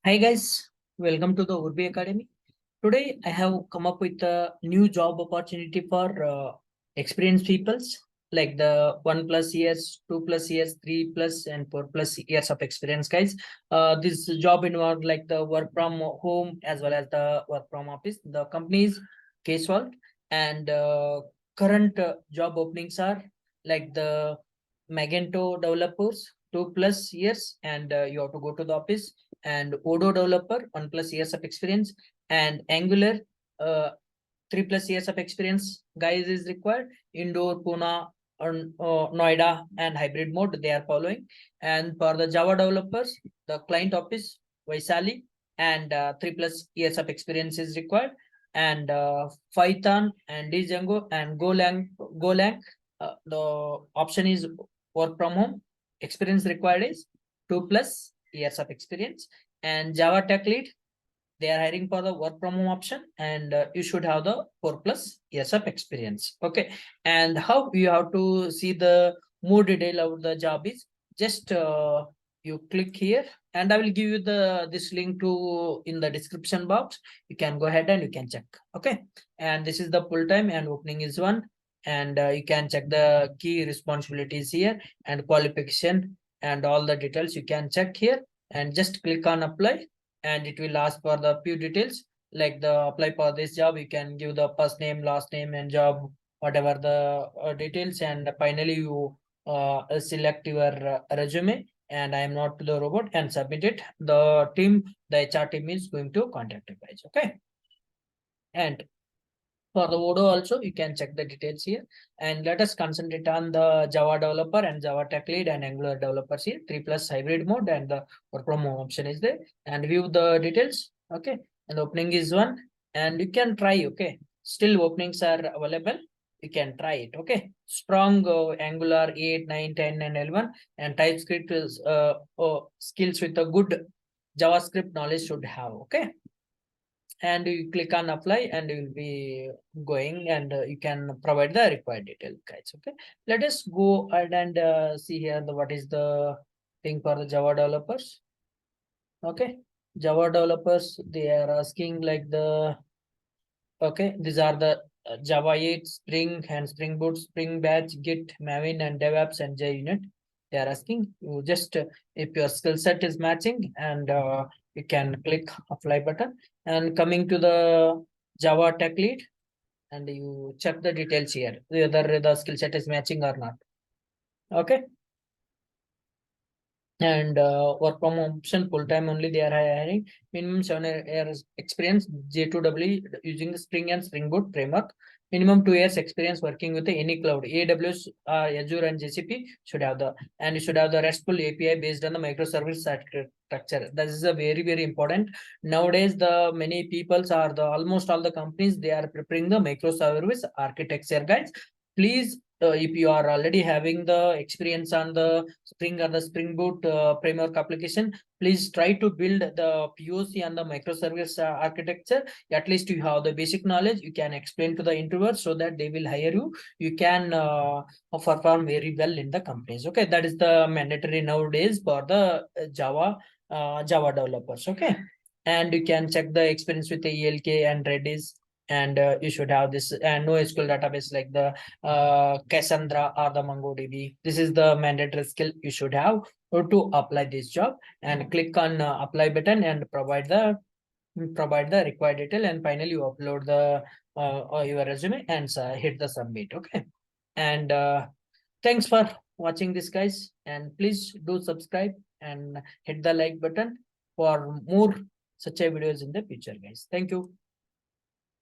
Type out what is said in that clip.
Hi guys, welcome to the Urbi Academy. Today I have come up with a new job opportunity for experienced peoples like the 1+ years, 2+ years, 3+ and 4+ years of experience guys. This job involved like the work from home as well as the work from office. The company is ksolves and current job openings are like the Magento developers 2+ years and you have to go to the office, and Odoo developer 1+ years of experience, and Angular 3+ years of experience guys is required. Indoor, Pune, Noida and hybrid mode they are following. And for the Java developers, the client office Vaisali and 3+ years of experience is required. And Python and Django and Golang, the option is work from home. Experience required is 2+ years of experience. And Java tech lead, they are hiring for the work from home option, and you should have the 4+ years of experience. Okay, and how you have to see the more detail of the job is just you click here, and I will give you the this link to in the description box. You can go ahead and you can check. Okay, and this is the full time and opening is one, and you can check the key responsibilities here and qualification and all the details you can check here, and just click on apply, and it will ask for the few details like the apply for this job. You can give the first name, last name and job, whatever the details, and finally you select your resume, and I am not the robot, and submit it. The HR team is going to contact you guys. Okay, and for the Odoo also, you can check the details here. And let us concentrate on the Java developer and Java tech lead and Angular developers here. 3+ hybrid mode and the work from home option is there. And view the details. Okay. And the opening is one. And you can try. Okay. Still openings are available. You can try it. Okay. Strong Angular 8, 9, 10, and 11. And TypeScript is skills with a good JavaScript knowledge should have. Okay, and you click on apply, and you will be going, and you can provide the required detail guys. Okay, let us go ahead and see here the what is the thing for the Java developers. Okay, Java developers, they are asking like the, okay, these are the Java 8, Spring and Spring Boot, Spring Batch, Git, Maven and DevOps and JUnit. They are asking you just if your skill set is matching, and you can click apply button. And coming to the Java tech lead, and you check the details here whether the skill set is matching or not. Okay, and work from home option full time only they are hiring. Minimum 7 years experience J2W using the Spring and Spring Boot framework. Minimum 2 years experience working with any cloud, AWS, Azure and GCP should have the, and you should have the RESTful API based on the microservice architecture. This is a very important. Nowadays the many peoples are the almost all the companies, they are preparing the microservice architecture guys. Please, if you are already having the experience on the Spring or the Spring Boot framework application, please try to build the POC and the microservice architecture. At least you have the basic knowledge. You can explain to the interviewers so that they will hire you. You can perform very well in the companies. Okay, that is the mandatory nowadays for the Java developers. Okay, and you can check the experience with the ELK and Redis, and you should have this, and no SQL database like the Cassandra or the MongoDB. This is the mandatory skill you should have to apply this job. And click on apply button and provide the required detail, and finally you upload the your resume and hit the submit. Okay, and thanks for watching this guys, and please do subscribe and hit the like button for more such a videos in the future guys. Thank you.